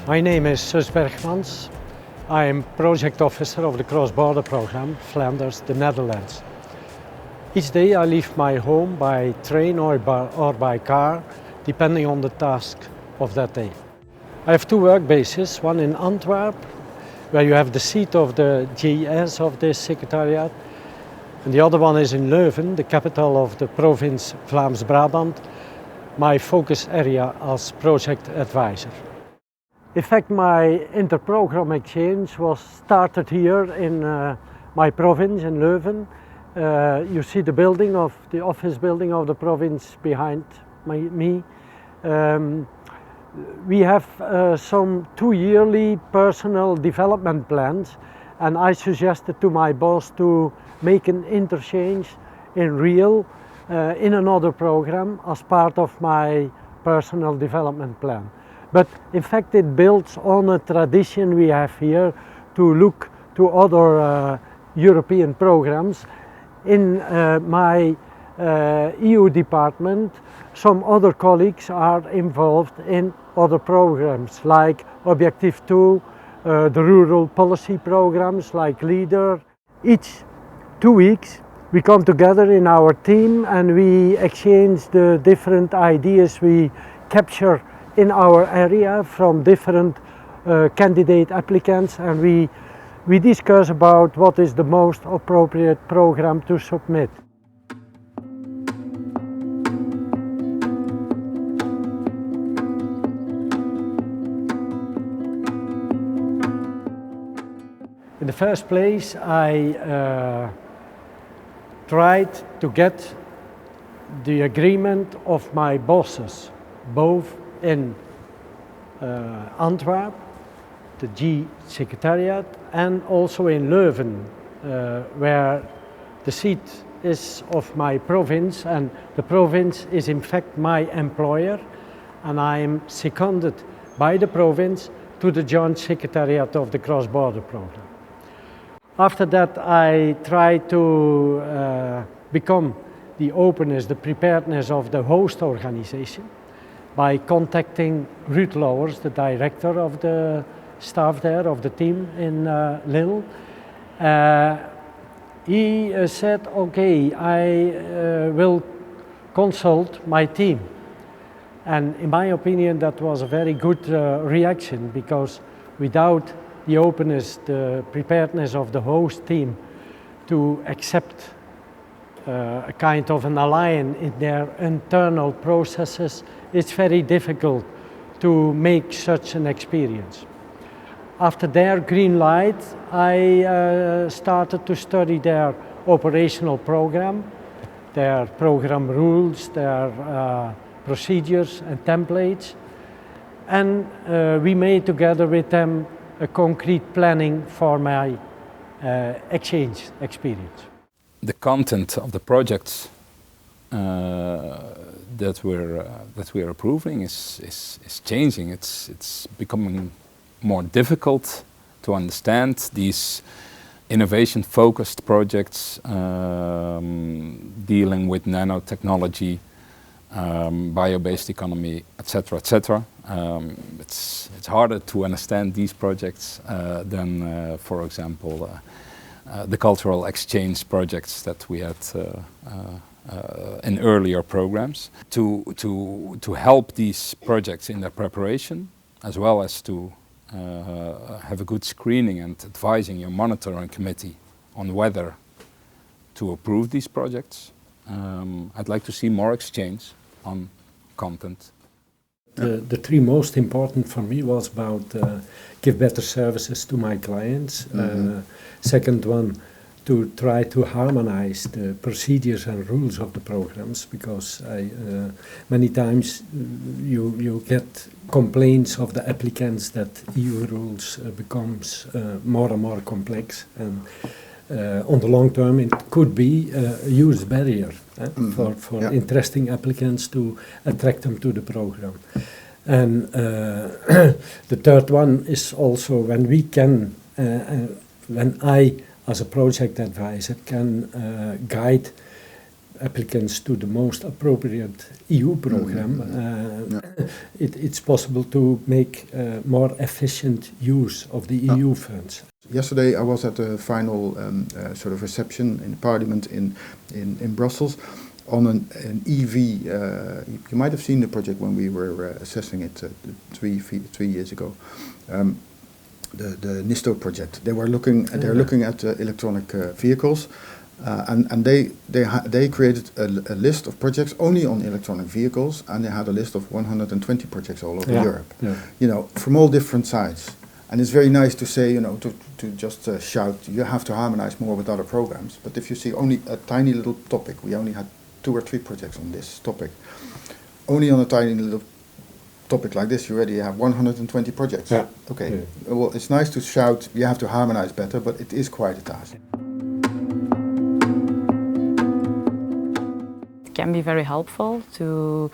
My name is Sus Bergmans. I am project officer of the cross-border program, Flanders, the Netherlands. Each day I leave my home by train or by car, depending on the task of that day. I have two work bases, one in Antwerp, where you have the seat of the GS of this secretariat, and the other one is in Leuven, the capital of the province Vlaams-Brabant, my focus area as project advisor. In fact, my inter-program exchange was started here in my province in Leuven. You see the building of the office building of the province behind me. We have some 2 yearly personal development plans, and I suggested to my boss to make an interchange in Lille in another program as part of my personal development plan. But in fact it builds on a tradition we have here to look to other European programs. In my EU department, some other colleagues are involved in other programs like Objective 2, the rural policy programs like LEADER. Each 2 weeks we come together in our team and we exchange the different ideas we capture in our area from different candidate applicants, and we discuss about what is the most appropriate program to submit. In the first place, I tried to get the agreement of my bosses, both in Antwerp, the Joint Secretariat, and also in Leuven, where the seat is of my province, and the province is in fact my employer, and I am seconded by the province to the Joint Secretariat of the cross-border program. After that, I tried to become the openness, the preparedness of the host organization by contacting Ruud Lauwers, the director of the staff there, of the team in Lille. He said, okay, I will consult my team. And in my opinion, that was a very good reaction, because without the openness, the preparedness of the host team to accept a kind of an alliance in their internal processes, it's very difficult to make such an experience. After their green light, I started to study their operational program, their program rules, their procedures and templates, and we made together with them a concrete planning for my exchange experience. The content of the projects that we're approving is changing. It's becoming more difficult to understand these innovation-focused projects dealing with nanotechnology, bio-based economy, etc., etc. It's harder to understand these projects than, for example, the cultural exchange projects that we had in earlier programs. To help these projects in their preparation, as well as to have a good screening and advising your monitoring committee on whether to approve these projects, I'd like to see more exchange on content. The three most important for me was about give better services to my clients. Second one, to try to harmonize the procedures and rules of the programs, because many times you get complaints of the applicants that EU rules becomes more and more complex, and on the long term it could be a huge barrier for interesting applicants to attract them to the program. And the third one is also when we can, when I as a project advisor can guide applicants to the most appropriate EU program, it's possible to make more efficient use of the EU funds. Yesterday I was at the final sort of reception in Parliament in Brussels on an EV. You might have seen the project when we were assessing it 3 years ago. The NISTO project. They're looking at electronic vehicles, and they created a list of projects only on electronic vehicles, and they had a list of 120 projects all over Europe. You know, from all different sides. And it's very nice to say, you know, to just shout, you have to harmonize more with other programs. But if you see only a tiny little topic, we only had 2 or 3 projects on this topic. Only on a tiny little topic like this, you already have 120 projects. Yeah. Okay. Yeah. Well, it's nice to shout, you have to harmonize better, but it is quite a task. It can be very helpful to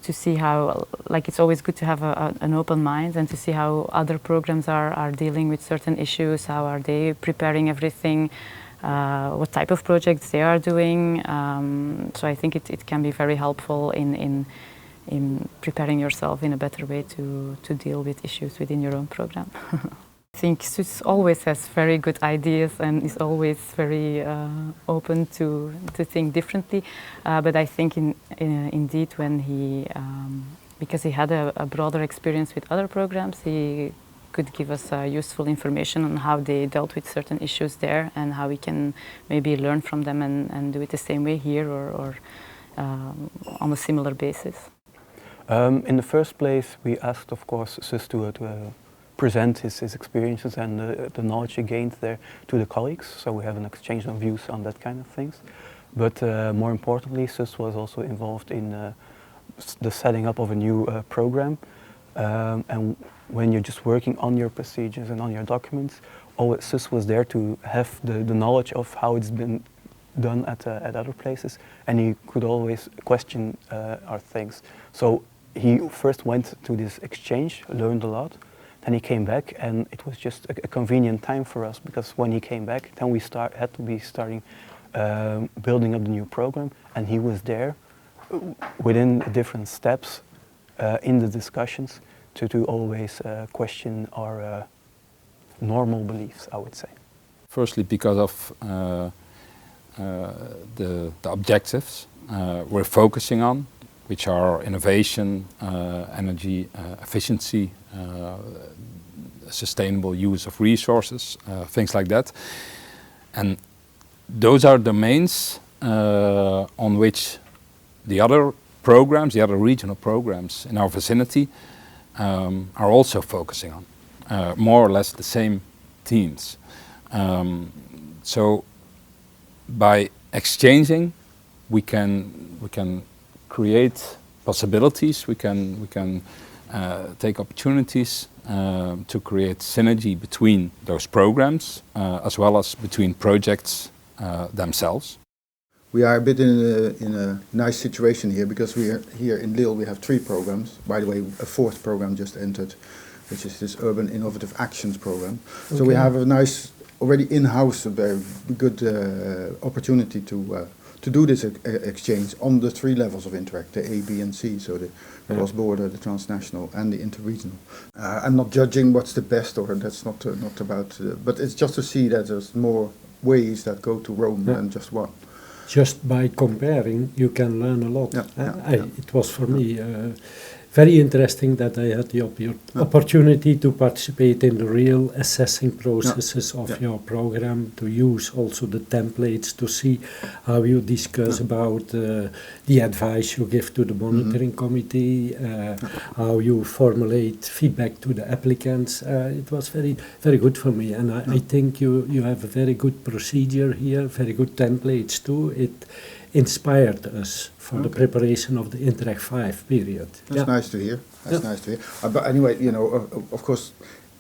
see how, like, it's always good to have an open mind and to see how other programs are dealing with certain issues, how are they preparing everything, what type of projects they are doing. So I think it can be very helpful in preparing yourself in a better way to deal with issues within your own program. I think Sus always has very good ideas and is always very open to think differently. But I think indeed when he, because he had a broader experience with other programs, he could give us useful information on how they dealt with certain issues there and how we can maybe learn from them and do it the same way here or on a similar basis. In the first place, we asked, of course, Sus to present his experiences and the knowledge he gained there to the colleagues, so we have an exchange of views on that kind of things. But more importantly, Sus was also involved in the setting up of a new program, and when you're just working on your procedures and on your documents, Sus was there to have the knowledge of how it's been done at other places, and he could always question our things. So he first went to this exchange, learned a lot, then he came back, and it was just a convenient time for us, because when he came back, then we had to be starting building up the new program, and he was there within the different steps in the discussions to always question our normal beliefs, I would say. Firstly, because of the objectives we're focusing on, which are innovation, energy efficiency, sustainable use of resources, things like that. And those are domains on which the other programs, the other regional programs in our vicinity are also focusing on, more or less the same themes. So by exchanging, we can create possibilities. We can take opportunities to create synergy between those programs, as well as between projects themselves. We are a bit in a nice situation here, because we are here in Lille. We have 3 programs. By the way, a 4th program just entered, which is this Urban Innovative Actions program. Okay. So we have a nice, already in-house, a very good opportunity to do this exchange on the 3 levels of Interreg, the A, B and C, so the cross-border, the transnational and the interregional. I'm not judging what's the best, or that's not about, but it's just to see that there's more ways that go to Rome than just one. Just by comparing, you can learn a lot. It was for me very interesting that I had the opportunity to participate in the real assessing processes of your program, to use also the templates, to see how you discuss about the advice you give to the monitoring committee, how you formulate feedback to the applicants. It was very, very good for me, and I think you have a very good procedure here, very good templates too. It inspired us for the preparation of the Interreg 5 period. That's nice to hear. That's nice to hear. But anyway, you know, of course,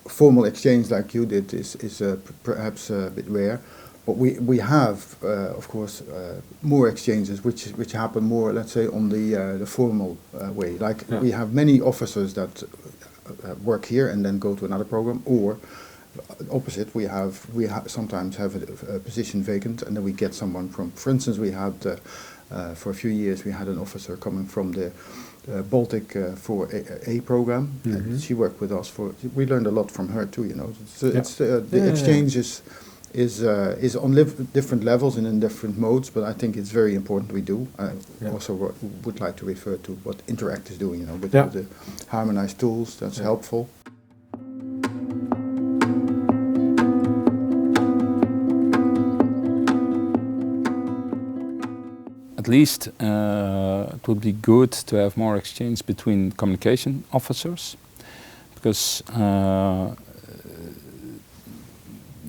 formal exchange like you did is perhaps a bit rare. But we have, of course, more exchanges which happen more, let's say, on the formal way. Like we have many officers that work here and then go to another program, or opposite, we sometimes have a position vacant, and then we get someone from. For instance, we had For a few years we had an officer coming from the Baltic for A program. And she worked with us we learned a lot from her too, you know. The exchange is on different levels and in different modes, but I think it's very important we do. I also would like to refer to what Interreg is doing, you know, with the harmonized tools. That's helpful. At least it would be good to have more exchange between communication officers, because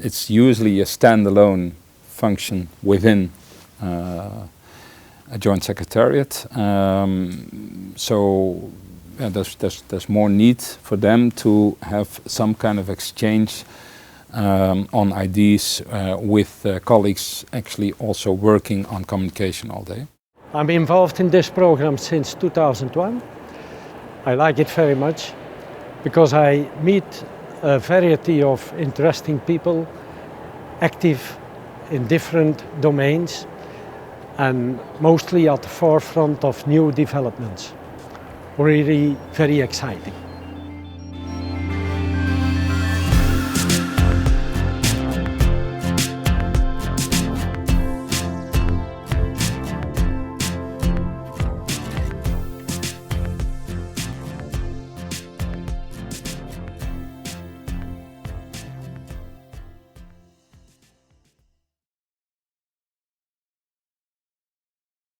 it's usually a standalone function within a Joint Secretariat. So there's more need for them to have some kind of exchange on ideas with colleagues actually also working on communication all day. I'm involved in this program since 2001. I like it very much because I meet a variety of interesting people, active in different domains and mostly at the forefront of new developments. Really very exciting.